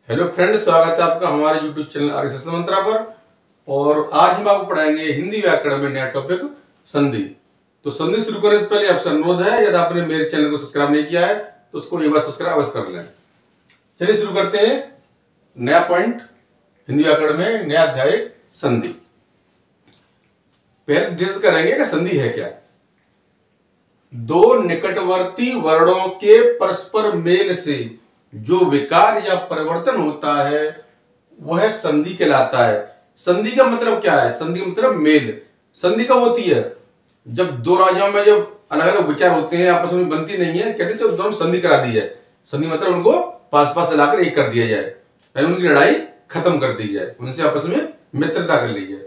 Hello friends, स्वागत है आपका हमारे यूट्यूब चैनल आर्यसत्य मंत्रा पर। और आज हम आपको पढ़ाएंगे हिंदी व्याकरण में नया टॉपिक संधि। तो संधि शुरू करने से पहले आपसे अनुरोध है, यदि आपने मेरे चैनल को सब्सक्राइब नहीं किया है तो उसको एक बार सब्सक्राइब अवश्य कर लें। चलिए शुरू करते हैं। नया पॉइंट हिंदी व्याकरण में नया अध्याय संधि। पहले डिस्कस करेंगे कि संधि है क्या। दो निकटवर्ती वर्णों के परस्पर मेल से जो विकार या परिवर्तन होता है वह संधि कहलाता है। संधि का मतलब क्या है? संधि का मतलब मेल। संधि कब होती है? जब दो राज्यों में जब अलग अलग विचार होते हैं, आपस में बनती नहीं है, कहते हैं दोनों संधि करा दी जाए। संधि मतलब उनको पास पास लाकर एक कर दिया जाए, यानी उनकी लड़ाई खत्म कर दी जाए, उनसे आपस में मित्रता कर ली जाए।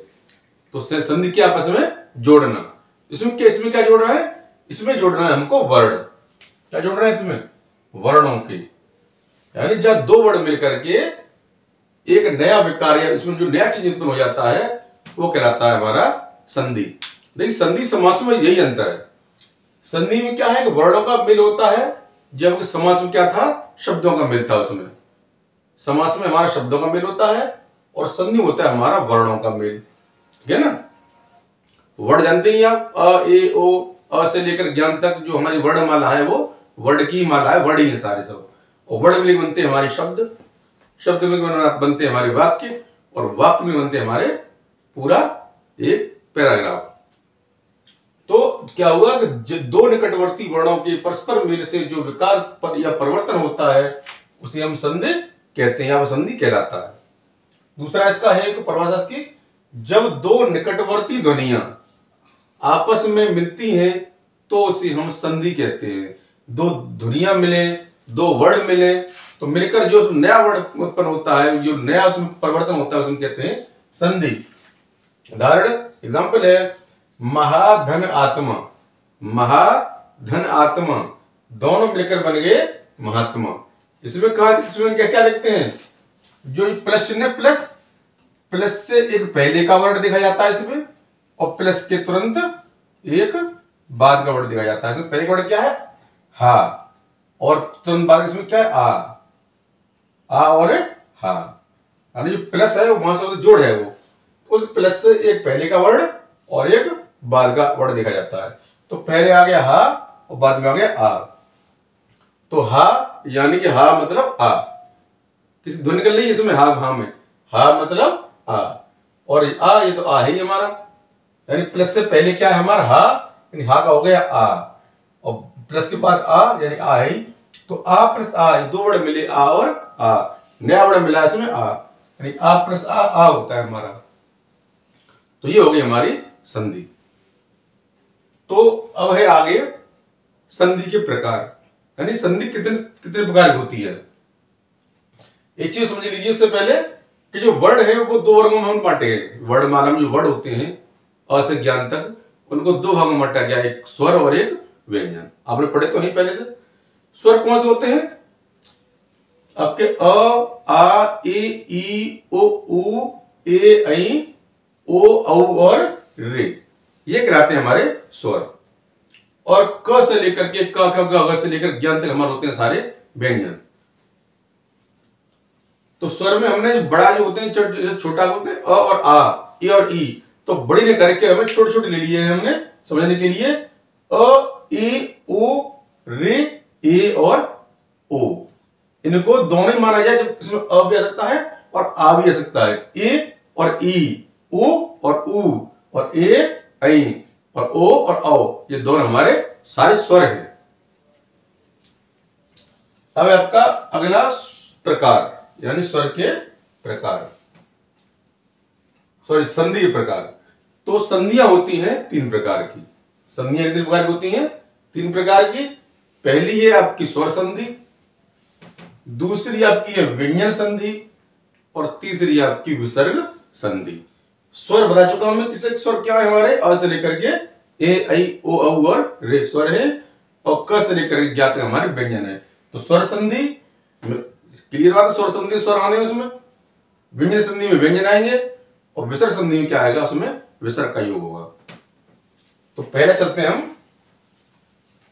तो संधि के आपस में जोड़ना। इसमें क्या जोड़ना है? इसमें जोड़ना है हमको वर्ण। क्या जोड़ना है इसमें? वर्णों के, यानी जब दो वर्ण मिलकर के एक नया विकार या इसमें जो नया चीज उत्पन्न हो जाता है वो कहलाता है हमारा संधि। देखिए संधि समास में यही अंतर है। संधि में क्या है कि वर्णों का मेल होता है, जबकि समास में क्या था? शब्दों का मेल था। उसमें समास में हमारा शब्दों का मेल होता है और संधि होता है हमारा वर्णों का मेल। ठीक है ना? वर्ण जानते ही आप, अ ए ओ, अ से लेकर ज्ञान तक जो हमारी वर्णमाला है वो वर्ण की माला है, वर्ण ही है सारे सब। और वर्ण में बनते हैं हमारे शब्द, शब्द में बनते हैं हमारे वाक्य, और वाक्य में बनते हैं हमारे पूरा एक पैराग्राफ। तो क्या हुआ कि दो निकटवर्ती वर्णों के परस्पर मेल से जो विकार या परिवर्तन होता है उसे हम संधि कहते हैं, या संधि कहलाता है। दूसरा इसका है कि परिभाषा इसकी, जब दो निकटवर्ती ध्वनियां आपस में मिलती हैं तो उसे हम संधि कहते हैं। दो ध्वनियां मिले, दो वर्ण मिले, तो मिलकर जो नया वर्ण उत्पन्न होता है, जो नया उसमें परिवर्तन होता है, उसमें कहते हैं संधि। उदाहरण एग्जांपल है महाधन आत्मा। महाधन आत्मा दोनों मिलकर बन गए महात्मा। इसमें क्या क्या लिखते हैं? जो प्लस चिन्ह, प्लस से एक पहले का वर्ण दिखा जाता है इसमें, और प्लस के तुरंत एक बाद का वर्ण दिखा जाता है। इसमें पहले का वर्ण क्या है? हा, और तुरंत बाद इसमें क्या है? आ और हा। यानी जो प्लस है वो वहां से जोड़ है, वो उस प्लस से एक पहले का वर्ण और एक बाद का वर्ण देखा जाता है। तो पहले आ गया हा और बाद में आ गया आ। तो हा यानी कि हा मतलब आ, किसी ध्वनि निकल रही है इसमें, हा में हा मतलब आ, और आ ये तो आ ही हमारा, यानी प्लस से पहले क्या है हमारा? हा, यानी हा का हो गया आ, और प्लस के बाद आ यानी आ ही। तो आ प्लस आ, ये दो वर्ण मिले, आ और आ, नया वर्ण मिला इसमें आ, यानी आ प्लस आ होता है हमारा। तो ये हो गई हमारी संधि। तो अब है आगे संधि के प्रकार, यानी संधि कितने कितने प्रकार की होती है। एक चीज समझ लीजिए इससे पहले कि जो वर्ण है वो दो वर्गों में हम बांटे हैं। वर्णमाला में जो वर्ण होते हैं अ से ज्ञान तक, उनको दो भागों में बांटा गया, एक स्वर और एक व्यंजन। आपने पढ़े तो ही पहले से। स्वर कौन से होते हैं? आपके अ, आ, ए, ई, ओ, उ, ए, ऐ, ओ, औ और रे, ये कहलाते हैं हमारे स्वर। और क से लेकर के क, ख, ग से लेकर ज्ञान तक हमारे होते हैं सारे व्यंजन। तो स्वर में हमने जो बड़ा जो होते हैं, छोटा होते हैं अ और आ, ए और ई, तो बड़ी ने करके हमें छोटे छोटे ले लिए हैं हमने समझने के लिए। अ, ए, ओ, रे, ए और ओ, इनको दोनों ही माना जाए, जब इसमें अ भी आ सकता है और आ भी आ सकता है। ए और ई, ओ और उ, और ए, ऐ और ओ और औ, ये दोनों हमारे सारे स्वर हैं। अब आपका अगला प्रकार, यानी स्वर के प्रकार, सॉरी संधि के प्रकार। तो संधियां होती हैं तीन प्रकार की। संधियां कितने प्रकार की होती हैं? तीन प्रकार की। पहली है आपकी स्वर संधि, दूसरी आपकी है व्यंजन संधि, और तीसरी आपकी विसर्ग संधि। स्वर बता चुका हूं मैं, किसे स्वर क्या है हमारे? अ से लेकर के ए, ऐ, ओ, औ और रे स्वर है, और क से लेकर के ज्ञात हमारे व्यंजन है। तो स्वर संधि क्लियर बात है, स्वर संधि स्वर आने उसमें, व्यंजन संधि में व्यंजन आएंगे, और विसर्ग संधि में क्या आएगा? उसमें विसर्ग का योग होगा। तो पहले चलते हैं हम,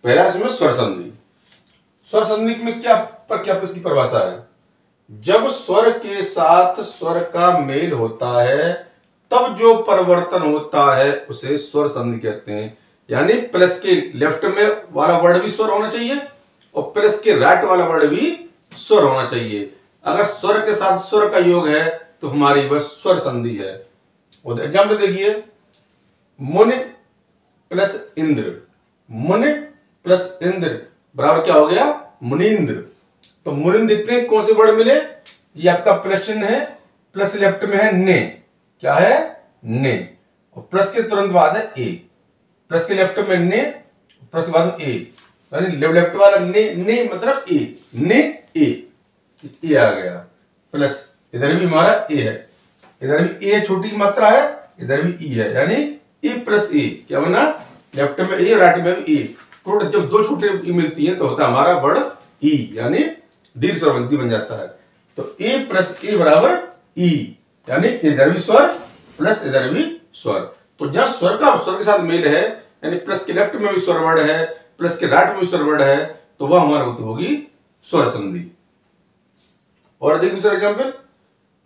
पहला इसमें स्वर संधि। स्वर संधि में क्या इसकी परिभाषा है? जब स्वर के साथ स्वर का मेल होता है तब जो परिवर्तन होता है उसे स्वर संधि कहते हैं। यानी प्लस के लेफ्ट में वाला वर्ड भी स्वर होना चाहिए और प्लस के राइट वाला वर्ड भी स्वर होना चाहिए। अगर स्वर के साथ स्वर का योग है तो हमारी वह स्वर संधि है। एग्जाम्पल देखिए, मुनि प्लस इंद्र, मुनि प्लस इंद्र बराबर क्या हो गया, मुनीन्द्र। तो मुनीन्द्र देखते हैं कौन से वर्ड मिले, ये आपका प्लस चिन्ह है, प्लस लेफ्ट में है ने, क्या है ने, और प्लस के तुरंत बाद है ए, प्लस के लेफ्ट में ने, प्लस के बाद ए, यानी लेफ्ट वाला ने मतलब ए, ने ए आ गया प्लस, इधर भी हमारा ए है, इधर भी ए छोटी मात्रा है, इधर भी ई है, यानी ए प्लस ए, क्या बना, लेफ्ट में ए राइट में भी ए। जब दो छोटे ई मिलती है तो होता है हमारा वर्ड ई, यानी दीर्घ स्वरबंधी बन जाता है। तो ए प्लस ए बराबर ई, यानी इधर भी स्वर प्लस इधर भी स्वर। तो जहां स्वर का स्वर के साथ मेल है, यानी प्लस के लेफ्ट में भी स्वर वर्ड है, प्लस के राइट में भी स्वर वर्ड है, तो वह हमारा होगी स्वर संधि। और देखिए दूसरा एग्जाम्पल,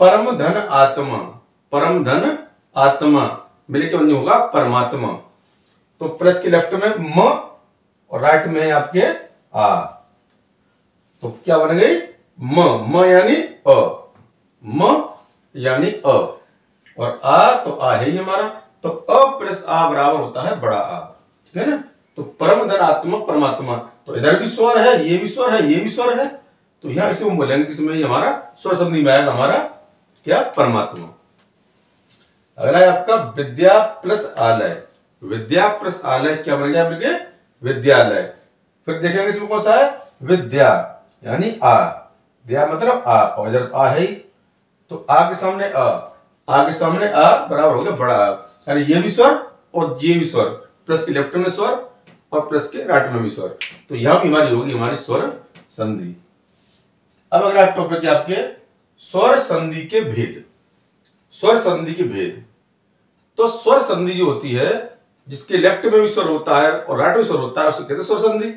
परम धन आत्मा, परम धन आत्मा मिले के बंदी होगा परमात्मा। तो प्लस के लेफ्ट में म और राइट में है आपके आ, तो क्या बन गई म यानी अ, म यानी अ, और आ तो आ है ही हमारा, तो अ प्लस आ बराबर होता है बड़ा आ, ठीक है ना। तो परम धनात्मक परमात्मा, तो इधर भी स्वर है, ये भी स्वर है, ये भी स्वर है, तो यहां इसे हम बोलेंगे किसमें, ये हमारा स्वर संधि में आएगा हमारा क्या, परमात्मा। अगला है आपका विद्या प्लस आलय, विद्या प्लस आलय क्या बन गया आपके, विद्यालय। फिर देखेंगे इसमें कौन सा है, विद्या यानी आ, दिया मतलब आ, और इधर आ है ही, तो आ के सामने आ, आ के सामने आ बराबर हो गया बड़ा आ, यानी ये भी स्वर और ये भी स्वर, प्लस के लेफ्ट में स्वर और प्लस के राइट में भी स्वर, तो यहां भी हमारी होगी हमारी स्वर संधि। अब अगला टॉपिक है आपके स्वर संधि के भेद, स्वर संधि के भेद। तो स्वर संधि जो होती है, जिसके लेफ्ट में भी स्वर होता है और राइट में स्वर होता है, उसे कहते हैं स्वर संधि।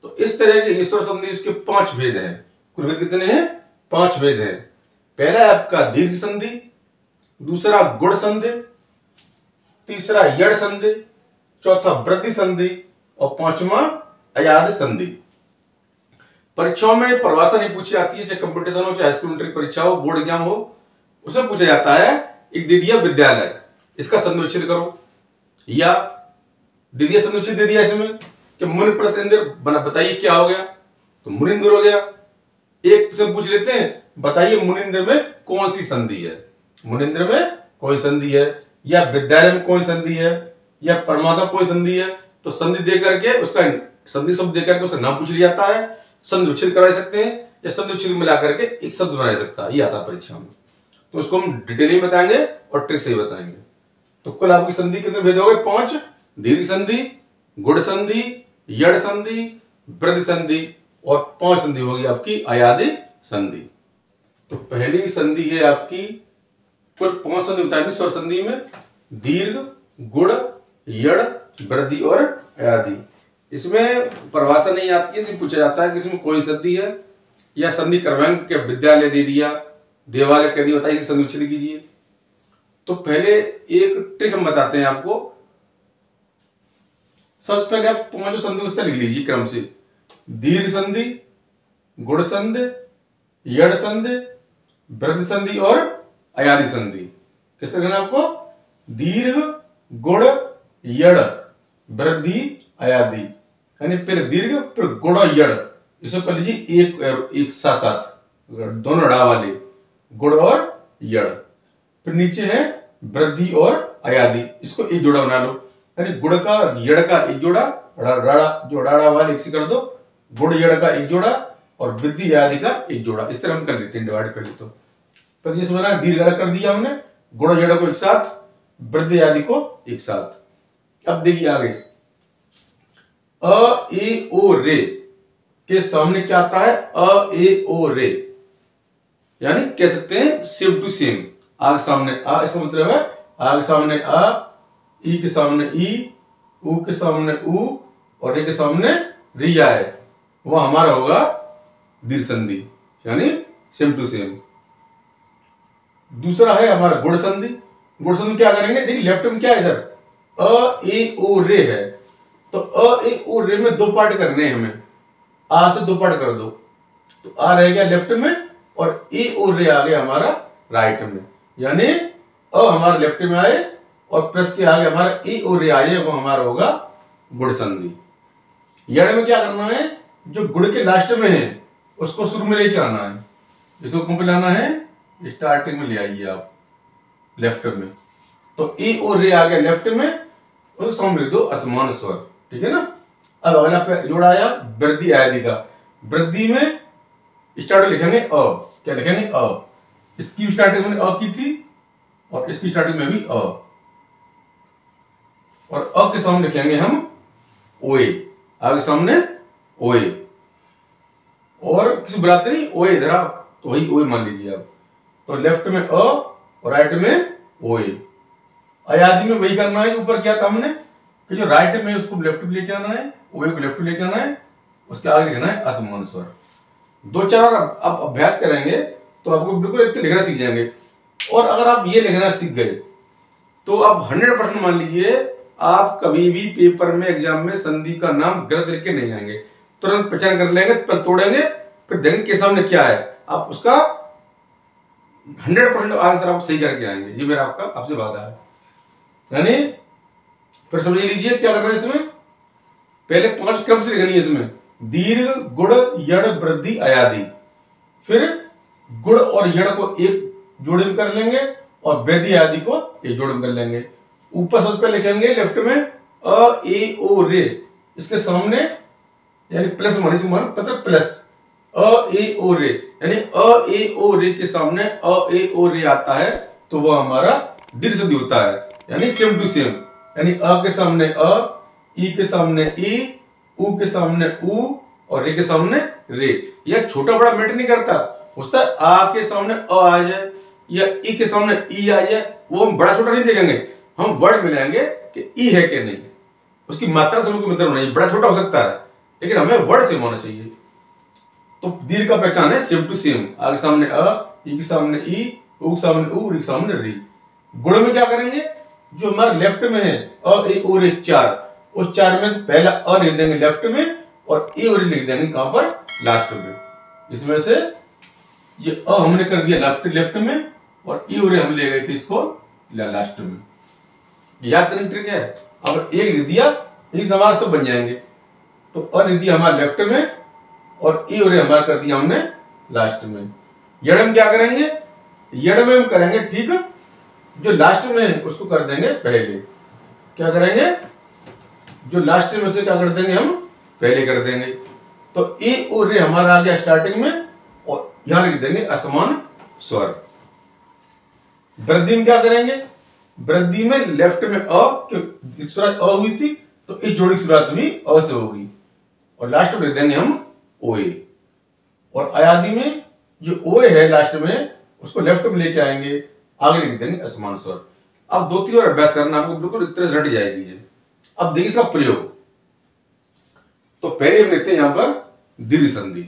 तो इस तरह के स्वर संधि उसके 5 भेद हैं। कुल भेद कितने हैं, 5 भेद हैं। पहला है आपका दीर्घ संधि, दूसरा गुण संधि, तीसरा यड़ संधि, चौथा वृद्धि संधि और पांचवा अयाद संधि। परीक्षाओं में परिभाषा नहीं पूछी जाती है, चाहे कंपटीशन हो, चाहे स्कूल इंटर की परीक्षा हो, बोर्ड एग्जाम हो, उसमें पूछा जाता है एक दे दिया विद्यालय, इसका संधि विच्छेद करो, या दे दिया संधि विच्छेद दे दिया इसमें कि मुनि प्लस इंद्र बताइए क्या हो गया, तो मुनिंद्र हो गया। एक से पूछ लेते हैं बताइए मुनिंद्र में कौन सी संधि है, मुनिंद्र में कोई संधि है, या विद्यालय में कोई संधि है, या परमात्मा कोई संधि है, तो संधि दे करके उसका संधि शब्द देकर के उसका नाम पूछ लिया जाता है, संधि विच्छेद करा सकते हैं या संधि विच्छेद मिला करके एक शब्द बना सकता है, ये आता है परीक्षा में। तो उसको हम डिटेलिंग बताएंगे और ट्रिक से ही बताएंगे। तो कुल आपकी संधि कितने भेद हो गए, 5, दीर्घ संधि, गुण संधि, यड़ संधि, वृद्धि संधि और 5 संधि होगी आपकी अयादी संधि। तो पहली संधि है आपकी, कुल 5 संधि बताएंगे स्वर संधि में, दीर्घ, गुण, यड़, वृद्धि और अयादी। इसमें परिभाषा नहीं आती है, इसमें पूछा जाता है कि इसमें कोई संधि है या संधि करवाएंगे के विद्यालय दे दिया, देवालय कह दिया, बताइए संधि विच्छेद कीजिए। तो पहले एक ट्रिक हम बताते हैं आपको। सबसे पहले आप 5 संधि उस तरह लिख लीजिए क्रम से, दीर्घ संधि, गुण संधि, यड़ संधि, वृद्धि संधि और अयादी संधि। किस तरह करना आपको, दीर्घ, गुण, यड़, वृद्धि, अयादी, यानी फिर दीर्घ फिर गुण और यड़, इसे कर लीजिए एक साथ साथ, दोनों ड़ा वाले, गुण और यड़। फिर नीचे है वृद्धि और अयादी, इसको एक जोड़ा बना लो, यानी गुण का यड़ का एक जोड़ा, राड़ा जो राड़ा वाले एक से कर दो, गुण यड़ का एक जोड़ा और वृद्धि अयादी का एक जोड़ा, इस तरह हम कर लेते हैं डिवाइड कर लेते। तो जैसे बना दीर्घ अलग कर दिया हमने, गुण यड़ को एक साथ, वृद्धि अयादी को एक साथ। अब देखिए आगे, अ ए ओ रे के सामने क्या आता है, अ ए ओ रे, यानी कह सकते हैं सेम टू सेम, आगे सामने आ, इसका मतलब है आगे सामने आ, ई के सामने ई, ऊ के सामने ऊ और ए के सामने रिया है, वह हमारा होगा दीर्घ संधि, यानी सेम टू सेम। दूसरा है हमारा गुण संधि। गुण संधि क्या करेंगे, देखिए लेफ्ट में क्या है, इधर अ ए ओ रे है, तो अ ए ओ रे में दो पार्ट करने हैं हमें, आ से दो पार्ट कर दो, तो आ रह गया लेफ्ट में और ए ओ रे आ गया हमारा राइट में, यानी अ हमारा लेफ्ट में आए और प्लस के आगे हमारा ए ओ रे आए, वो हमारा होगा गुण संधि। यड़ में क्या करना है, जो गुण के लास्ट में है उसको शुरू में लेके आना है, इसको कौन पे लाना है, स्टार्टिंग में ले आइए आप लेफ्ट में, तो ए ओ रे आ गया लेफ्ट में, और सम लिख दो असमान स्वर, ठीक है ना। अब अगला पे जोड़ा आया वृद्धि आदि का। वृद्धि में स्टार्ट लिखेंगे अ, क्या लिखेंगे अ, इसकी स्टार्टिंग में अ की थी और इसकी स्टार्टिंग में भी अ, और अ के सामने लिखेंगे हम ओए, आगे सामने ओए, और किसी बरातरी ओए इधर आप, तो वही ओए मान लीजिए आप, तो लेफ्ट में अ और राइट में ओए। अयादी में वही करना है, ऊपर क्या था हमने कि जो राइट में उसको लेफ्ट में लेके आना है, ओए को लेफ्ट में लेके आना है, उसके आगे लिखना है असमान स्वर। दो चार और आप अभ्यास करेंगे तो आपको बिल्कुल एक लिखना सीख जाएंगे। और अगर आप ये लिखना सीख गए तो आप 100% मान लीजिए आप कभी भी पेपर में एग्जाम में संधि का नाम गलत लिख के नहीं आएंगे, तुरंत पहचान कर लेंगे, पर तोड़ेंगे, फिर देखेंगे के सामने क्या है, आप उसका 100% आंसर आप सही करके आएंगे, ये मेरा आपका आपसे वादा है। यानी फिर समझ लीजिए क्या करना है इसमें, पहले 5 क्रम से लिखनी है इसमें, दीर्घ गुण यड़ वृद्धि अयादि, फिर गुण और यड़ को एक जोड़े में कर लेंगे और वृद्धि आदि को एक जोड़े में कर लेंगे। ऊपर सबसे पहले लिखेंगे लेफ्ट में अ ए ओ रे, इसके सामने यानी प्लस मान पता प्लस अ ए ओ रे, यानी अ ए ओ रे के सामने अ ए ओ रे आता है तो वो हमारा दीर्घ संधि होता है, यानी सेम टू सेम, यानी अ के सामने अ, ई के सामने ई, उ के सामने उ और रे के सामने रे। यह छोटा बड़ा मैटर नहीं करता, उसका आ के सामने अ आ जाए या ई के सामने ई आ जाए, वो हम बड़ा छोटा नहीं देखेंगे, हम वर्ड मिलाएंगे कि ई है कि नहीं, उसकी मात्रा से कोई मतलब नहीं, बड़ा छोटा हो सकता है लेकिन हमें वर्ड सेम होना चाहिए। तो दीर्घ का पहचान है सेम टू सेम, आगे सामने अ, ई के सामने ई, उ के सामने उ, रे के सामने रे। गुण में क्या करेंगे, जो हमारे लेफ्ट में है अ ए ओ रे 4, उस 4 में से पहला अ लिख देंगे लेफ्ट में और ए ओ रे लिख देंगे कहां पर, लास्ट में। इसमें से ये अ हमने कर दिया लेफ्ट में और ए ओ रे हम ले गए थे इसको लास्ट में। याद करने ट्रिक है, अब एक लिख दिया इस हमारे सब बन जाएंगे, तो अ लिख दिया हमारे लेफ्ट में और ए और हमारा कर दिया हमने लास्ट में। यड़ में क्या करेंगे, यड़ में हम करेंगे ठीक, जो लास्ट में है उसको कर देंगे पहले, क्या करेंगे, जो लास्ट में से क्या कर देंगे हम पहले कर देंगे, तो ए और रे हमारा आ गया स्टार्टिंग में और यहां लिख देंगे असमान स्वर। वृद्धि में क्या करेंगे, वृद्धि में लेफ्ट में अ, शुरुआत अ हुई थी तो इस जोड़ी की शुरुआत भी अ से होगी और लास्ट में लिख देंगे हम ओए। और अयादी में जो ओए है लास्ट में उसको लेफ्ट में लेके आएंगे, आगे लिख देंगे असमान स्वर। अब 2-3 बार अभ्यास करना, आपको बिल्कुल एक तरह से रट जाएगी ये। अब देखिए इसका प्रयोग, तो पहले हम लिखते हैं यहां पर दीर्घ संधि,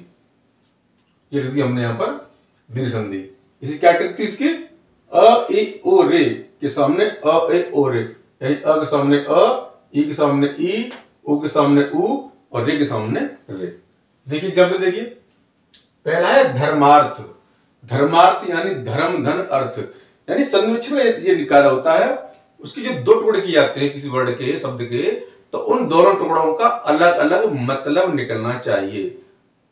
ये लिख दी हमने यहां पर दीर्घ संधि। इसी क्या ट्रिक थी इसकी, अ ए ओ रे के सामने अ ए ओ रे, यानी अ के सामने अ, ई के सामने ई, उ के सामने उ और रे के सामने रे। देखिए एग्जाम्पल देखिए, पहला है धर्मार्थ। धर्मार्थ यानी धर्म धन अर्थ, यानी संविच्छेद में ये निकाला होता है, उसकी जो 2 टुकड़े किए जाते हैं किसी वर्ड के शब्द के, तो उन दोनों टुकड़ों का अलग अलग मतलब निकलना चाहिए।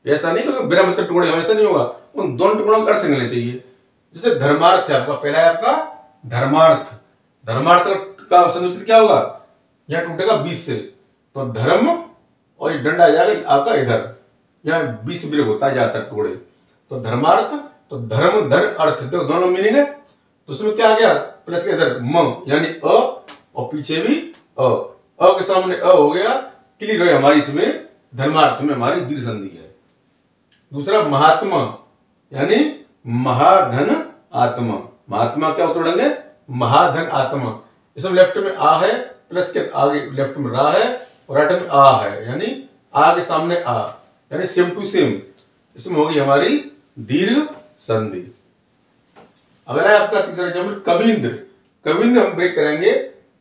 ऐसा नहीं कि बिना मतलब टुकड़े हमेशा नहीं होगा, उन दोनों टुकड़ों का अर्थ निकलना चाहिए। जैसे धर्मार्थ है आपका, पहला है आपका धर्मार्थ, धर्मार्थ का संविच्छेद क्या होगा, यहां टूटेगा 20 से, तो धर्म और ये डंडा आ जाएगा आपका इधर, यहाँ 20 ब्रेक होता है ज्यादातर टुकड़े, तो धर्मार्थ, तो धर्म धन अर्थ दोनों मीनिंग है, तो उसमें क्या आ गया प्लस के इधर म यानी अ और पीछे भी अ के सामने अ हो गया, क्लियर हो हमारी इसमें धर्मार्थ में हमारी दीर्घ संधि है। दूसरा महात्मा यानी महाधन आत्मा, महात्मा क्या उतरेंगे, महाधन आत्मा, इसमें लेफ्ट में आ है, प्लस के आगे लेफ्ट में रा है और राइट में आ है, यानी आ के सामने आ, यानी सेम टू सेम, इसमें होगी हमारी दीर्घ संधि। अगला है आपका तीसरा एग्जाम्पल कविंद्र। कविंद्र हम ब्रेक करेंगे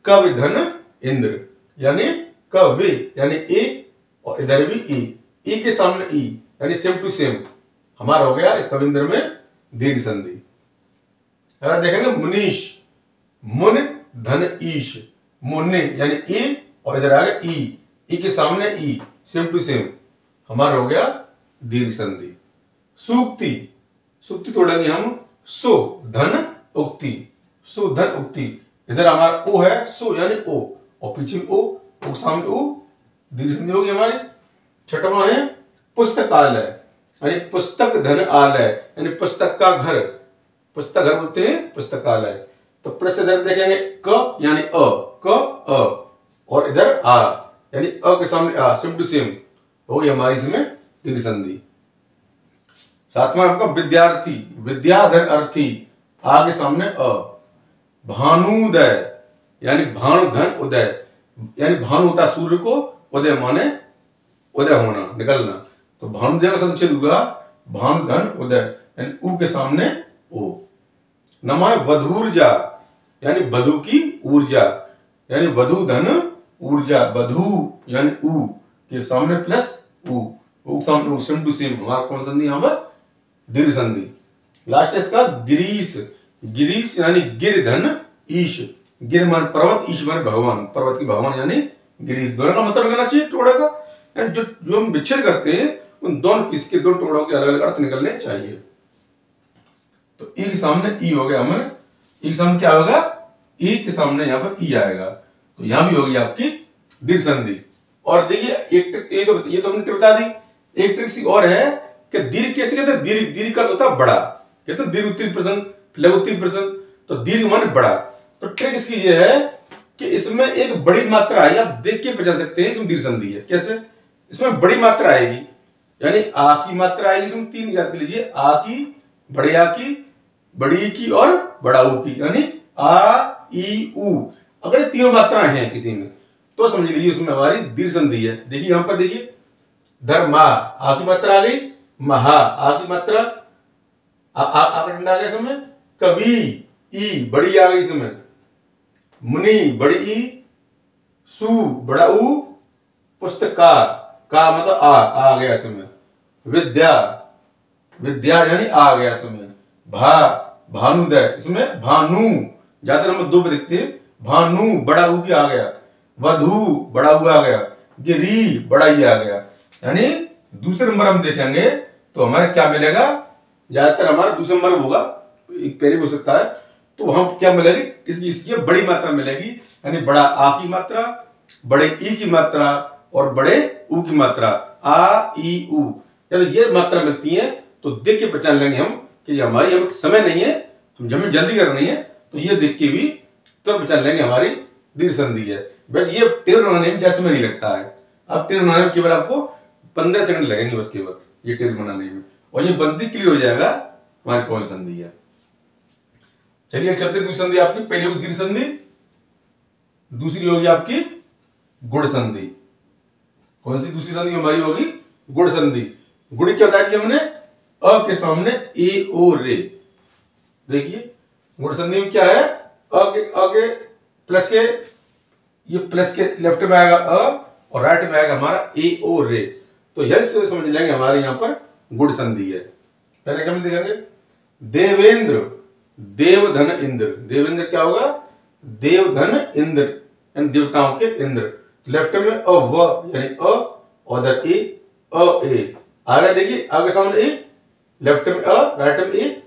कवि धन इंद्र, यानी कवि यानी ए और इधर भी ई के सामने ई यानी सेम टू सेम हमारा हो गया कविंद्र में दीर्घ संधि। अगर देखेंगे मुनीश, मुन धन ईश, मुन्ने यानी ई और इधर आ गया ई के सामने ई सेम टू सेम हमारा हो गया दीर्घ संधि। सूक्ति, सूक्ति तोड़ेंगे हम सु धन उक्ति, सु धन उक्ति, इधर हमारा ओ है सु यानी ओ और पीछे ओ के सामने ओ, दीर्घ संधि होगी हमारी। छठवां है पुस्तकालय यानी पुस्तक धन आलय यानी पुस्तक का घर, पुस्तक घर बोलते हैं पुस्तकालय। तो प्लस इधर देखेंगे क यानी अ और इधर आ यानी अ के सामने आ सेम टू सेम होगी हमारी इसमें दीर्घ संधि। सातवां आपका विद्यार्थी, विद्या धन अर्थी, आ के सामने अ। भानुदय यानी भानु धन उदय यानी भानु होता सूर्य को, उदय माने उदय होना निकलना, तो भानुदय का संच्छेद हुआ भानु धन उदय यानी ऊ के सामने ओ। नमा है वधूर्जा यानी वधु की ऊर्जा यानी वधु धन ऊर्जा, वधु यानी ऊ के सामने प्लस ऊ के सामने ऊ सेम टू सेम हमारा कौन संधि यहां पर दीर्घ संधि। लास्ट इसका गिरीश, गिरीश यानी गिर धन ईश, गिर मान पर्वत, ईश मान भगवान, पर्वत की भगवान यानी गिरीश। दोनों का मतलब निकलना चाहिए टुकड़े का, जो हम विच्छेद करते हैं उन दोनों पीस के दो टुकड़ों के अलग अलग अर्थ निकलने चाहिए। तो ई के सामने ई हो गया, हमें ई के सामने क्या होगा, ई के सामने यहाँ पर ई आएगा, तो यहां भी होगी आपकी दीर्घ संधि। और देखिए एक ट्रिक ये तो हमने बता दी, एक ट्रिक सी और है कि दीर्घ कैसे कहते हैं, दीर्घ दीर्घ का होता है बड़ा, कहते हैं दीर्घ उत्तीर्ण प्रश्न, लघु उत्तीर्ण प्रश्न, तो दीर्घ माने बड़ा। तो ट्रिक इसकी ये है कि इसमें एक बड़ी मात्रा है, आप देख के बचा सकते हैं इसमें दीर्घ संधि है। कैसे, इसमें बड़ी मात्रा आएगी यानी आ की मात्रा आएगी, इसमें तीन याद कर लीजिए, आ की, बड़े आ की, बड़ी की और बड़ा ऊ की, यानी आ ई ऊ। अगर तीनों मात्राएं हैं किसी में तो समझ लीजिए उसमें हमारी दीर्घ संधि है। देखिए यहां पर देखिए धर्मा आ की मात्रा आ गई, महा आ की मात्रा आ गया इसमें, कवि ई बड़ी आ गई इसमें, मुनि बड़ी ई, सु बड़ा ऊ, पुस्तकार का मतलब आ गया इसमें, विद्या विद्या यानी आ गया इसमें, भानुदय इसमें भानु ज्यादा नंबर दो पे देखते हैं, भानु बड़ा ऊ की आ गया, वधु बड़ा ऊ आ गया, गिरी बड़ा ई आ गया। यानी दूसरे नंबर हम देखेंगे तो हमारे क्या मिलेगा, ज्यादातर हमारा दूसरे नंबर होगा, एक पहले हो सकता है, तो वहां क्या मिलेगी, इसकी बड़ी मात्रा मिलेगी, यानी बड़ा आ की मात्रा, बड़े ई की मात्रा और बड़े ऊ की मात्रा, आ ई ऊ। यदि ये मात्रा मिलती है तो देख के पहचान लेंगे हम कि हमारी हम समय नहीं है, हमें जल्दी करनी है, तो ये देख के भी तो पहचान लेंगे हमारी दीर्घ संधि है। बस ये टेबल बनाने में जैसे में नहीं लगता है, अब टेबल बनाने में केवल आपको 15 सेकंड लगेंगे बस केवल ये टेबल बनाने में, और ये बनती क्लियर हो जाएगा हमारी कौन संधि है। चलिए चलते दूसरी संधि आपकी, पहली होगी दीर्घ संधि, दूसरी होगी आपकी गुण संधि। कौन सी दूसरी संधि हमारी होगी, गुण संधि। गुण क्या बताई थी हमने, अ के सामने ए ओ रे। देखिए गुण संधि में क्या है, अ के प्लस के, ये प्लस के लेफ्ट में आएगा अ और राइट में आएगा हमारा ए ओ रे, तो यही से समझ लेंगे हमारे यहां पर गुण संधि है। पहले एग्जाम्पल देखेंगे, देवेंद्र देव धन इंद्र, देवेंद्र क्या होगा, देव धन इंद्र यानी देवताओं के इंद्र। लेफ्ट में अ व यानी अ और ए ए आगे देखिए आगे सामने ए, लेफ्ट में अ राइट में ए,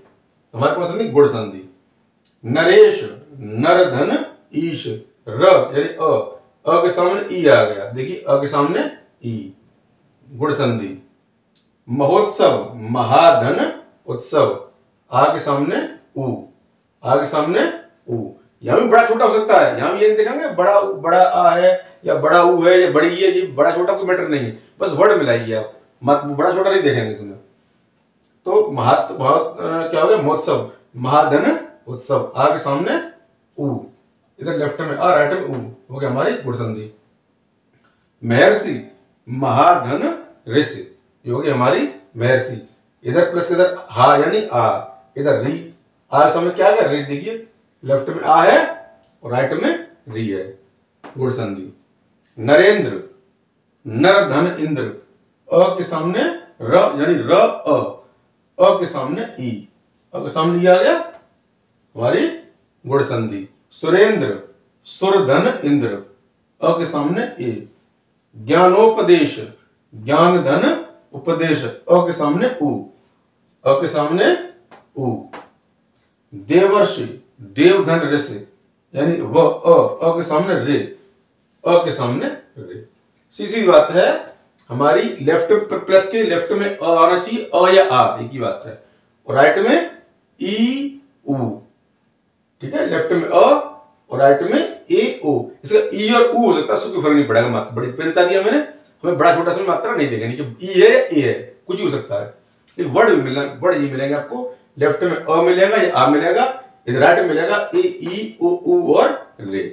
हमारे पास में गुण संधि। नरेश नर धन ईश, र यानी अ के सामने ई आ गया, देखिए अ के सामने ई, गुण संधि। महोत्सव महाधन उत्सव, आ के सामने ऊ, आ के सामने ऊ। यहां भी बड़ा छोटा हो सकता है, यहां भी ये देखेंगे बड़ा बड़ा आ है या बड़ा ऊ है या बड़ी है, ये बड़ा छोटा कोई मैटर नहीं है, बस वर्ड मिलाइए आप, मत बड़ा छोटा नहीं देखेंगे इसमें। तो क्या हो गया, महोत्सव महाधन उत्सव, आ के सामने ऊ, इधर लेफ्ट में आ राइट में ऊ, हो गया हमारी गुण संधि। महर्षि महाधन ऋषि, ये हो गई हमारी महर्षि, इधर प्लस इधर हा यानी आ, इधर री, आ सामने क्या है री, देखिए लेफ्ट में आ है और राइट में री है, गुण संधि। नरेंद्र, नर धन इंद्र, अ के सामने र यानी र अ के सामने ई, अ के सामने ई आ गया हमारी गुण संधि। सुरेंद्र, सुर धन इंद्र, अ के सामने ए। ज्ञानोपदेश, ज्ञान धन उपदेश, अ के सामने उ, अ के सामने उ। देवर्षि, देव धन ऋषि यानी व अ के सामने रे, अ के सामने रे। सीधी बात है, हमारी लेफ्ट प्लस के लेफ्ट में अ आना चाहिए, अ या आ, एक ही बात है, और राइट में ई उ, ठीक है, लेफ्ट में अ और राइट में ए ओ। इसका ई और उ हो सकता है, कोई फर्क नहीं पड़ेगा, मात्रा बड़ी पहले बता दिया मैंने, हमें बड़ा छोटा सा मात्रा नहीं देगा, नहीं कि ई है या ए है, कुछ भी हो सकता है, लेकिन वर्ड भी मिलना, वर्ड ये मिलेंगे आपको, लेफ्ट में अ मिलेगा या आ मिलेगा, इधर राइट में मिलेगा ए ई ओ उ और रे,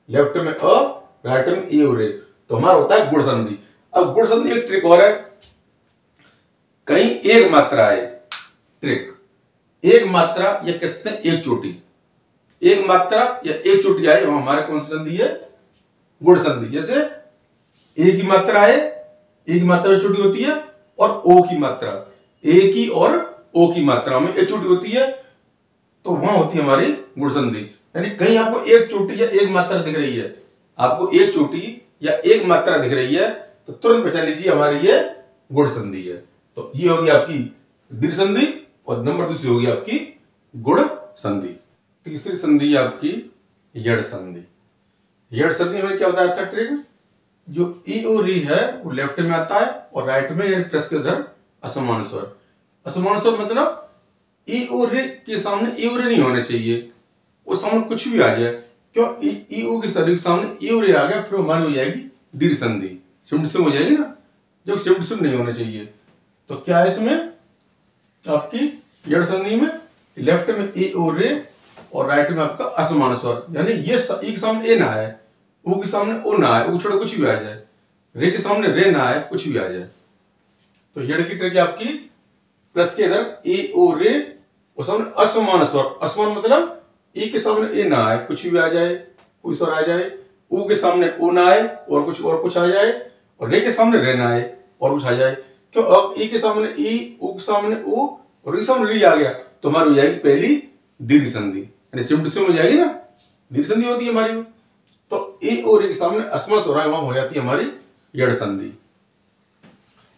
लेफ्ट में अ राइट में ए और रे, तो हमारा होता है गुण संधि। अब गुण संधि एक ट्रिक और है, कहीं एक मात्रा है, ट्रिक एक मात्रा या कहते हैं एक चोटी, एक मात्रा या एक चोटी आए वहां हमारे कौन सी संधि है, गुण संधि। जैसे ए की मात्रा है, ए की मात्रा में चोटी होती है, और ओ की मात्रा, ए की और ओ की मात्रा में एक चोटी होती है, तो वहां होती है हमारी गुण संधि। यानी कहीं आपको एक चोटी या एक मात्रा दिख रही है, आपको एक चोटी या एक मात्रा दिख रही है, तो तुरंत पहचान लीजिए हमारी ये गुण संधि है। तो ये होगी आपकी दीर्घ संधि, और नंबर दूसरी होगी आपकी गुण संधि। तीसरी संधि आपकी यड़ संधि। यड़ संधि में क्या होता है, अच्छा ट्रिक, जो ई ओ री है वो लेफ्ट में आता है और राइट में यानी प्लस के उधर असमान स्वर। असमान स्वर मतलब ई ओ रे के सामने ई ओ रे नहीं होना चाहिए, वो सामने कुछ भी आ जाए, क्यों ई ओ के शरीर के सामने ई ओ रे आ गया, फिर हमारी हो जाएगी दीर्घ संधि, सिम सिम हो जाएगी ना, जब सिम सिम नहीं होना चाहिए। तो क्या है इसमें आपकी यड़ संधि में, लेफ्ट में ए ओ रे और राइट में आपका असमान स्वर, यानी ये ई के सामने ए ना आए, ओ के सामने ओ ना आए, ओ छोड़ा कुछ भी आ जाए, रे के सामने रे ना आए, कुछ भी आ जाए। तो यड़ की ट्रिक आपकी प्लस के इधर ए ओ रे और सामने असमान स्वर, असमान मतलब ई के सामने ए ना आए, कुछ भी आ जाए, कोई स्वर आ जाए, ऊ के सामने ओ ना आए और कुछ आ जाए, और रे के सामने रे ना आए और कुछ आ जाए। क्यों, अब ई के सामने ई, ऊ के सामने ऊ और रे के सामने री आ गया, तो हमारी हो जाएगी पहली दीर्घ संधि, यानी सिम हो जाएगी ना, दीर्घ संधि होती है हमारी। तो ए और रे के सामने असमान स्वर है, वहां हो जाती है हमारी यड़ संधि।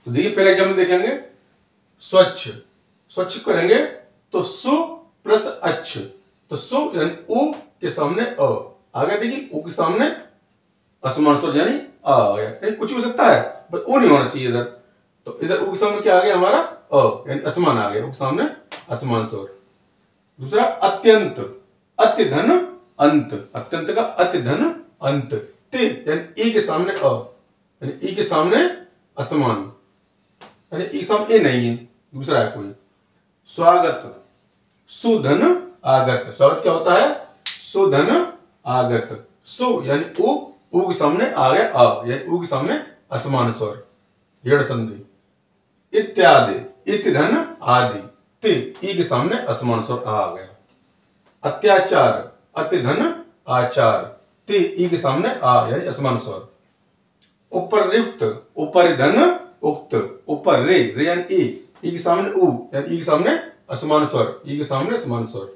तो देखिए पहले एग्जाम्पल देखेंगे, स्वच्छ, स्वच्छ करेंगे तो सु प्लस अच्छ, तो सु यानी उ के सामने अ आ गया, देखिए उ के सामने असमान स्वर यानी आ गया, कुछ हो सकता है बस ओ नहीं होना चाहिए इधर, तो इधर उ के सामने क्या आ गया हमारा अ यानी असमान आ गया, उ के सामने असमान स्वर। दूसरा अत्यंत, अत्य धन अंत, अत्यंत का अत्य धन अंत, ते यानी ई के सामने अ यानी ई के सामने असमान, यानी ई के सामने ए नहीं है, दूसरा है कोई। स्वागत, सुधन आगत, स्वागत क्या होता है, सुधन आगत, सु यानी उ के सामने आ गया अ यानी उ के सामने असमान स्वर, यड़ संधि। इत्यादि, इत धन आदि, ते ई के सामने असमान स्वर आ गया। अत्याचार, अति धन आचार, ते ई के सामने आ यानी असमान स्वर। उपरयुक्त, ऊपर धन उक्त, ऊपर रे रे यानी ई के सामने उ यानी ई के सामने असमान स्वर, ई के सामने असमान स्वर।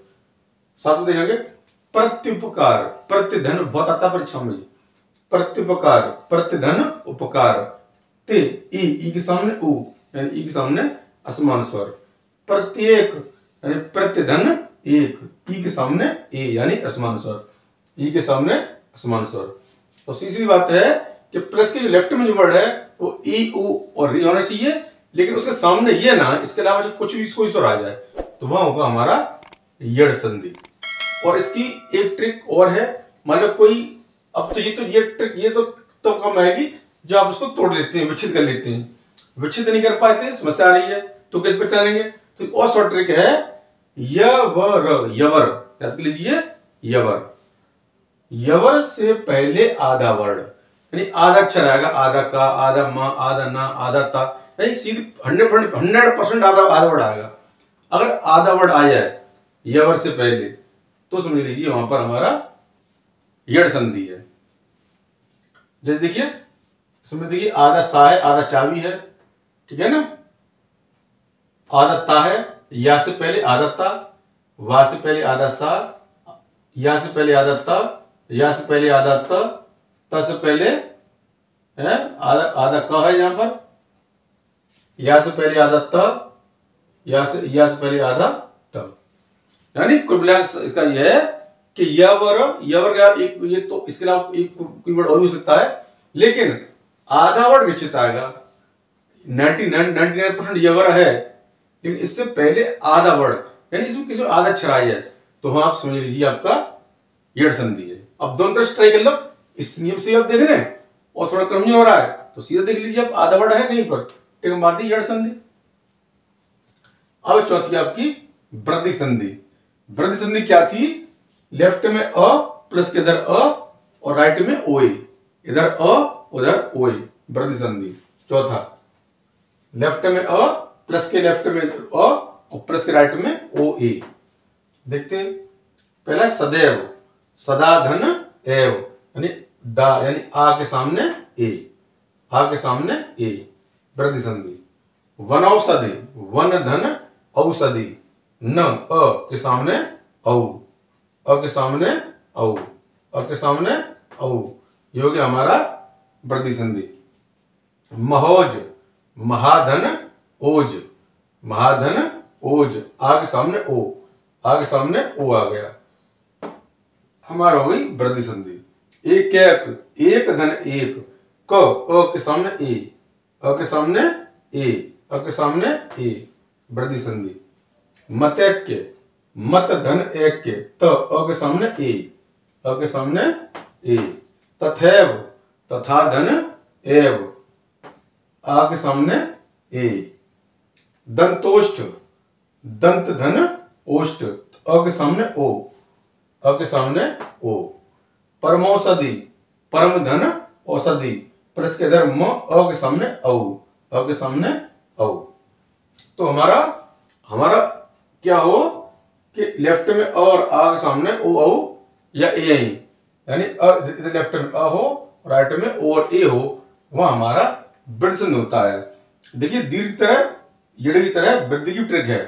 साथ में देखेंगे प्रत्युपकार, प्रत्यधन बहुत आता परीक्षा में, प्रत्युपकार प्रत्यधन उपकार, ते ई के सामने उ यानी ई के सामने असमान स्वर। प्रत्येक यानी प्रत्यधन एक, ई के सामने ए यानी असमान स्वर, ई के सामने असमान स्वर। तो सीधी बात है कि प्लस के जो लेफ्ट में जो वर्ड है वो ई उ और री होना चाहिए, लेकिन उसके सामने ये ना, इसके अलावा जो कुछ भी कोई स्वर आ जाए तो वहां होगा हमारा यड़ संधि। और इसकी एक ट्रिक और है, मान लो कोई, अब तो ये ट्रिक ये तो कम आएगी जब आप उसको तोड़ लेते हैं, विच्छेद कर लेते हैं, विच्छेद नहीं कर पाते, समस्या आ रही है, तो कैसे पहचानेंगे, तो और शॉर्ट ट्रिक है यवर, यवर याद कर लीजिए, यवर, यवर से पहले आधा वर्ड यानी आधा अक्षर आएगा, आधा का, आधा मा, आधा ना, आधा ता, नहीं, सीधे 100% आधा वर्ड आएगा। अगर आधा वर्ड आ जाए यवर से पहले तो समझ लीजिए वहां पर हमारा यड़ संधि है। जैसे देखिए, इसमें देखिए आधा सा है, आधा चाबी है, ठीक है ना। आधा ता है, या से पहले आधा ता, वा से पहले आधा सा, या से पहले आधा ता, या से पहले आधा त से पहले है आधा क है यहां पर, या से पहले आधा त, या से पहले आधा त। यानी कुल मिलाकर इसका यह है कि यवर का एक ये तो इसके अलावा एक कोई वर्ड और हो सकता है, लेकिन आधा वर्ड निश्चित आएगा। 99% यवर है, लेकिन इससे पहले आधा वर्ड, यानी इसमें किसी आधा अक्षर आया है तो वहां आप समझ लीजिए आपका यड़ संधि है। अब दोनों तरफ ट्राई कर लो, इस नियम से आप देख रहे हैं और थोड़ा कम नहीं हो रहा है तो सीधा देख लीजिए आप आधा वर्ड है कहीं पर, टिक मार दी यड़ संधि। अब चौथी आपकी वृद्धि संधि। वृद्धि संधि क्या थी? लेफ्ट में अ प्लस के इधर अ और राइट में ओ ए, इधर अ उधर ओ ए, वृद्धि संधि। चौथा लेफ्ट में अ प्लस के लेफ्ट में अ और प्लस के राइट में ओ ए। देखते हैं, पहला सदैव, सदा धन एव, यानी दा यानी आ के सामने ए, आ के सामने ए, वृद्धि संधि। वनौषधि, वन धन औषधि, न अ के सामने औ, अ के सामने औ, अ के सामने औ, ये हो गया हमारा वृद्धि संधि। महोज, महाधन ओज, महाधन ओज, आ के सामने ओ, आ के सामने ओ आ गया, हमारा हो गई वृद्धि संधि। एक एक धन एक, क अ के सामने ए, अ के सामने ए, अ के सामने ए, वृद्धि संधि। मतैक्य, मत धन ऐक्य, त अ के सामने ए, अ के सामने ए, तथैव, तथा धन एव, आ के सामने ए, दंतोष्ठ, दंत धन ओष्ठ, अ के सामने ओ, अ के सामने ओ, परमौषधि, परम धन औषधि, प्लस के इधर म, अ के सामने औ, अ के सामने औ। तो हमारा क्या हो कि लेफ्ट में अ और आ के सामने ओ औ या ए आई, यानी इधर लेफ्ट में अ हो, राइट में ओ और ए हो, वह हमारा वृद्धि संधि होता है। देखिए दीर्घ की तरह, यड़ की तरह वृद्धि की ट्रिक है।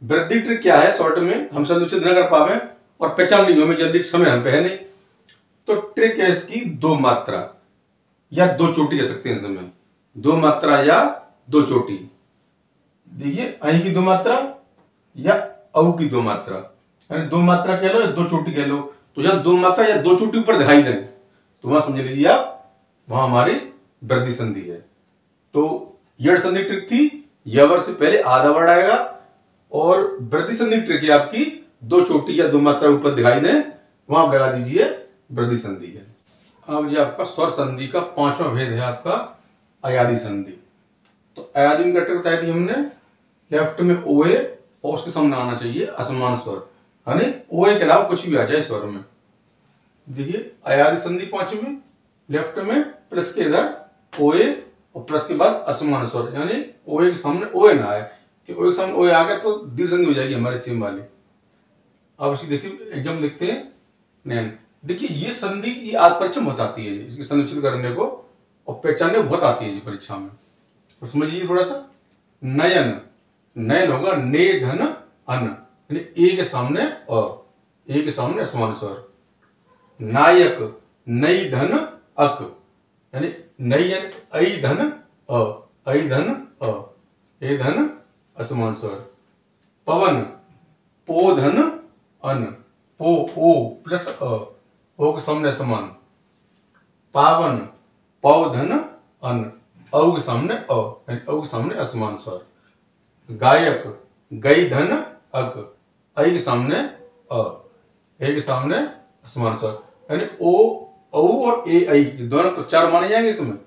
वृद्धि ट्रिक क्या है, शॉर्ट में हम संदूचित न कर पावे और पहचान नहीं हमें जल्दी, समय हम पे है नहीं, तो ट्रिक है इसकी दो मात्रा या दो चोटी कह सकते हैं इसमें, दो मात्रा या दो चोटी। देखिए अही की दो मात्रा या औ की दो मात्रा, यानी दो मात्रा कह लो या दो चोटी कह लो, तो जब दो मात्रा या दो चोटी ऊपर दिखाई दें तो वहां समझ लीजिए आप वहां हमारी वृद्धि संधि है। तो यड़ संधि ट्रिक थी, यवर से पहले आधा वर्ड आएगा, और वृद्धि संधि ट्रिक है आपकी दो चोटी या दो मात्रा ऊपर दिखाई दें वहां आप लगा दीजिए वृद्धि संधि है। अब ये आपका स्वर संधि का पांचवा भेद है आपका अयादी संधि। तो अयादी में ट्रिक बताई थी हमने, लेफ्ट में ओ ए और उसके सामने आना चाहिए असमान स्वर, यानी ओ ए के अलावा कुछ भी आ जाए स्वर में। देखिए अयादी संधि पांचवी, लेफ्ट में प्लस के इधर ओ ए और प्लस के बाद असमान स्वर, यानी ओ ए के सामने ओ ए ना आए, कि ओ ए के सामने ओ ए आ गया तो दीर्घ संधि हो जाएगी हमारी सेम वाली। अब इसकी देखिए एग्जाम लिखते हैं नैन। देखिए ये संधि ये आज परीक्षा में बहुत आती है, इसकी संरक्षित करने को और पहचानने को बहुत आती है जी परीक्षा में, तो समझिए थोड़ा सा। नयन, नयन होगा ने धन अन, यानी ए के सामने अ, ए के सामने असमान स्वर। नायक, नई धन अक, यानी नई ऐ धन अ, ऐ धन अ, ए धन असमान स्वर। पवन, पो धन अन, पो ओ प्लस अ, ओ के सामने असमान। पावन, पौ धन अन, औ के सामने अ, यानी औ के सामने असमान स्वर। गायक, गई धन अक, ऐ के सामने अ, ए के सामने असमान स्वर, यानी ओ औ और ए ऐ दोनों चार माने जाएंगे इसमें।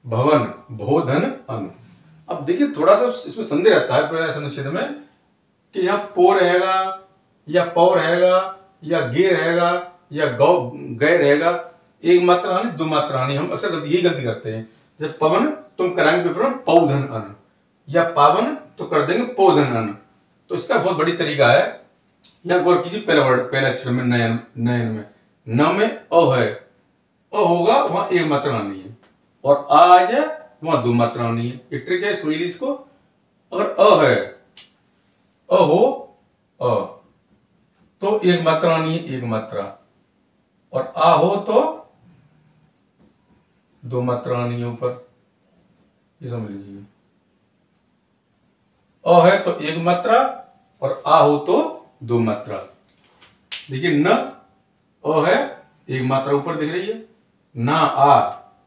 भवन, भो धन अन। अब देखिए थोड़ा सा इसमें संदेह रहता है पूरे संक्षेप में कि यहाँ पो रहेगा या पौ रहेगा या गे रहेगा या गौ गए रहेगा, एक मात्रा आनी दो मात्रा आनी, हम अक्सर यही गलती करते हैं। जब पवन तुम कराएंगे पेपर में पौधन अन, या पावन तो कर देंगे पौधन अन। तो इसका बहुत बड़ी तरीका है। यहाँ गौर कीजिए, पहला वर्ड, पहले अक्षर में नयन, नयन में न में अ है, अ होगा वहां एक मात्रा आनी है, और आ जाए वहां दो मात्रा आनी है। एक ट्रिक है समझ लीजिए इसको। अगर अ है, अ हो अ, तो एक मात्रा आनी है, एक मात्रा, और आ हो तो दो मात्रा आनी है ऊपर, ये समझ लीजिए। अ है तो एक मात्रा और आ हो तो दो मात्रा। देखिए न अ है, एक मात्रा ऊपर दिख रही है, ना आ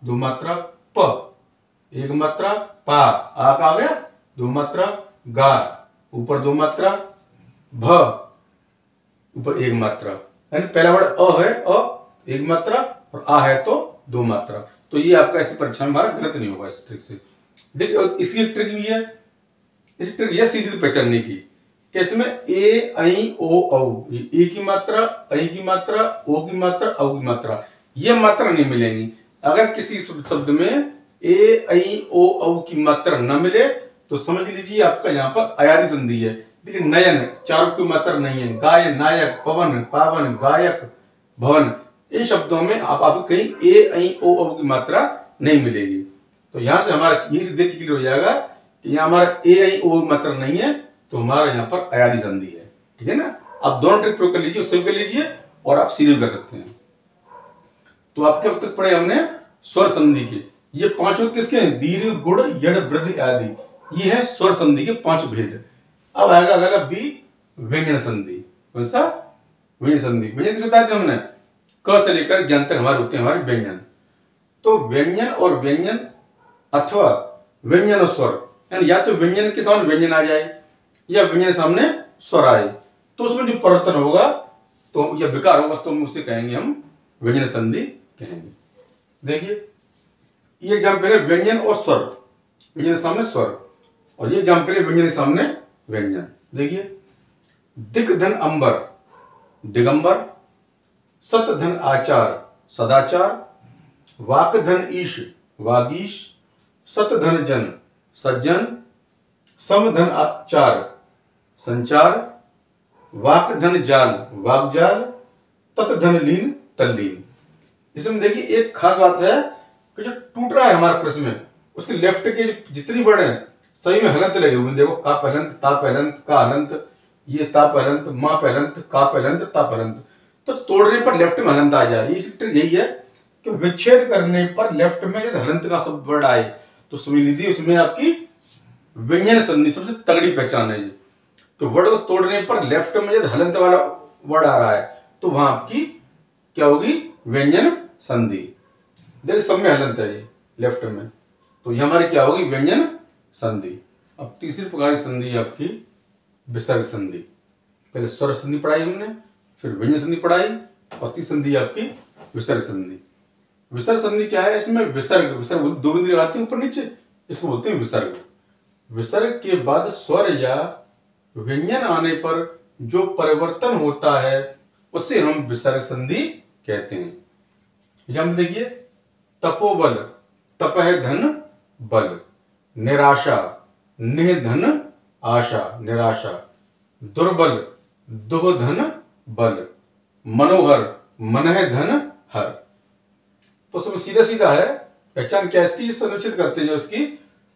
दो मात्रा, प एक मात्रा, पा आ का आ गया दो मात्रा, गा ऊपर दो मात्रा, भ ऊपर एक मात्रा। यानी पहला वर्ड अ है, अ एक मात्रा, और आ है तो दो मात्रा। तो ये आपका ऐसी परीक्षा में हमारा गलत नहीं होगा इस ट्रिक से। देखिए इसकी एक ट्रिक भी है, इस ट्रिक यह सीधी पहचानने की कि इसमें ए ऐ ओ औ, ए की मात्रा, ऐ की मात्रा, ओ की मात्रा, औ की मात्रा, ये मात्रा नहीं मिलेंगी। अगर किसी शब्द में ए ऐ ओ औ की मात्रा न मिले तो समझ लीजिए आपका यहाँ पर अयादी संधि है। देखिए नयन चारों की मात्रा नहीं है, गायन, नायक, पवन, पावन, गायक, भवन, इन शब्दों में आपको कहीं ए ऐ ओ औ की मात्रा नहीं मिलेगी। तो यहां से हमारा यही से देख के क्लियर हो जाएगा कि यहाँ हमारा ए ऐ ओ की मात्रा नहीं है, तो हमारा यहाँ पर अयादी संधि है। ठीक है ना। आप दोनों ट्रिक प्रयोग कर लीजिए, उससे भी कर लीजिए और आप सीधे कर सकते हैं। तो आपके अब तक पढ़े हमने स्वर संधि के, ये पांचों किसके हैं? दीर्घ, गुण, यड़, वृद्धि आदि, ये है स्वर संधि के पांच भेद। अब आएगा अगला बी, व्यंजन संधि। कौन सा? व्यंजन संधि। व्यंजन किसे बताया था हमने? क से लेकर ज्ञान तक हमारे होते हैं हमारे व्यंजन। तो व्यंजन और व्यंजन अथवा व्यंजन और स्वर, यानी या तो व्यंजन के सामने व्यंजन आ जाए या व्यंजन के सामने स्वर आए, तो उसमें जो परिवर्तन होगा तो या विकार होगा तो उसे कहेंगे हम व्यंजन संधि कहेंगे। देखिए ये एग्जाम्पल है व्यंजन और स्वर, व्यंजन के सामने स्वर, और ये एग्जाम्पल है व्यंजन के सामने व्यंजन। देखिए दिग्धन अंबर, दिगंबर, सतधन आचार, सदाचार, वाकधन ईश, वागीश, सतधन जन, सज्जन, समधन आचार, संचार, वाकधन जाल, वाकजाल, तत्धन लीन, तल्लीन। इसमें देखिए एक खास बात है कि जो टूट रहा है हमारे प्रश्न में, उसके लेफ्ट के जितनी वर्ड हैं सही में हलंत लगे हुए। देखो का पहलंत, ता पहलंत, का हलंत, ये ता पहलंत, मां पहलंत, का पहलंत, ता पहलंत। तो तोड़ने पर लेफ्ट में हलंत आ जाए। इस ट्रिक यही है कि विच्छेद करने पर लेफ्ट में यदि हलंत का शब्द वर्ड आए तो समझ लीजिए उसमें आपकी व्यंजन संधि सबसे तगड़ी पहचान है। तो वर्ड को तोड़ने पर लेफ्ट में यदि हलंत वाला वर्ड आ रहा है तो वहां आपकी क्या होगी? व्यंजन संधि। देखिए सब में हलंत है ये लेफ्ट में, तो ये हमारी क्या होगी? व्यंजन संधि। अब तीसरी प्रकार की संधि आपकी विसर्ग संधि। पहले स्वर संधि पढ़ाई हमने, फिर व्यंजन संधि पढ़ाई, और तीसरी संधि आपकी विसर्ग संधि। विसर्ग संधि क्या है? इसमें विसर्ग, विसर्ग दो बिंदु लगाती है ऊपर नीचे, इसको बोलते हैं विसर्ग। विसर्ग के बाद स्वर या व्यंजन आने पर जो परिवर्तन होता है उसे हम विसर्ग संधि कहते हैं। एग्जाम्पल देखिए तपोबल, तप है धन, बल, निराशा, निह धन, आशा, निराशा, दुर्बल, दुह धन, बल, मनोहर, मन है धन, हर। तो सब सीधा सीधा है। पहचान क्या इसकी? अनुच्छेद करते हैं जो इसकी,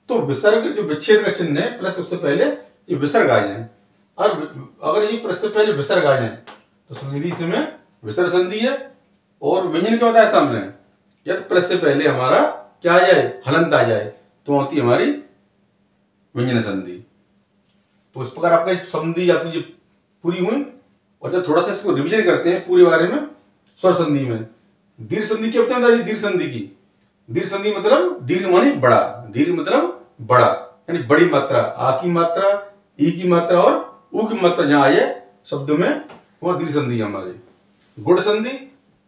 तो विसर्ग जो विच्छेद का चिन्ह है प्लस उससे पहले ये विसर्ग आ जाए, और अगर ये प्लस से पहले विसर्ग आ जाए तो समझिए इसमें विसर्ग संधि है। और व्यंजन क्या बताया था हमने? या तो प्लस से पहले हमारा क्या आ जाए? हलंत आ जाए, तो होती है हमारी व्यंजन संधि। तो इस प्रकार आपका संधि आपकी जो पूरी हुई। और जब थोड़ा सा इसको रिवीजन करते हैं पूरे बारे में, स्वर संधि में दीर्घ संधि क्या होता है? दीर्घ संधि की, दीर्घ संधि मतलब दीर्घ मानी बड़ा, दीर्घ मतलब बड़ा, यानी बड़ी मात्रा, आ की मात्रा, ई की मात्रा और ऊ की मात्रा जहां आ जाए शब्द में वह दीर्घ संधि हमारी। गुण संधि,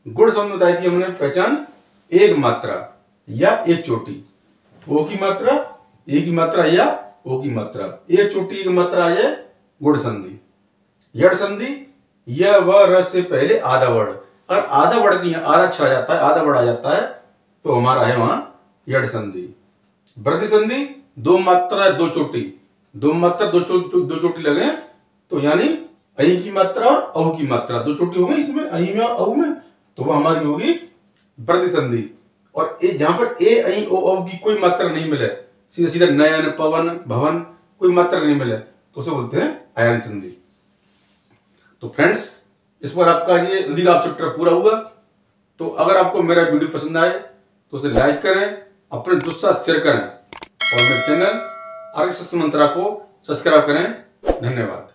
गुण शब्द बताई थी हमने पहचान, एक मात्रा या एक चोटी, ओ की मात्रा, ए की मात्रा या ओ की मात्रा, एक चोटी की मात्रा आ जाए गुण संधि। यड़ संधि, यह व र से पहले आधा वर्ड, अगर आधा वर्ड नहीं, आधा छा जाता है, आधा वर्ड आ जाता है तो हमारा है वहां यड़ संधि। वृद्धि संधि, दो मात्रा दो चोटी, दो मात्रा दो चोटी लगे तो यानी अही की मात्रा और अहू की मात्रा, दो चोटी हो गई इसमें अही में और अहू में, तो वो हमारी होगी वृद्धि संधि। और जहां पर ए अही ओ अहू की कोई मात्रा नहीं मिले, सीधा सीधा नयन पवन भवन कोई मात्रा नहीं मिले, तो उसे बोलते हैं अयादी संधि। तो फ्रेंड्स, इस पर आपका ये हिंदी का चैप्टर पूरा हुआ। तो अगर आपको मेरा वीडियो पसंद आए तो उसे लाइक करें, अपने दोस्तों के साथ शेयर करें और मेरे चैनल आर्गस मंत्रा को सब्सक्राइब करें। धन्यवाद।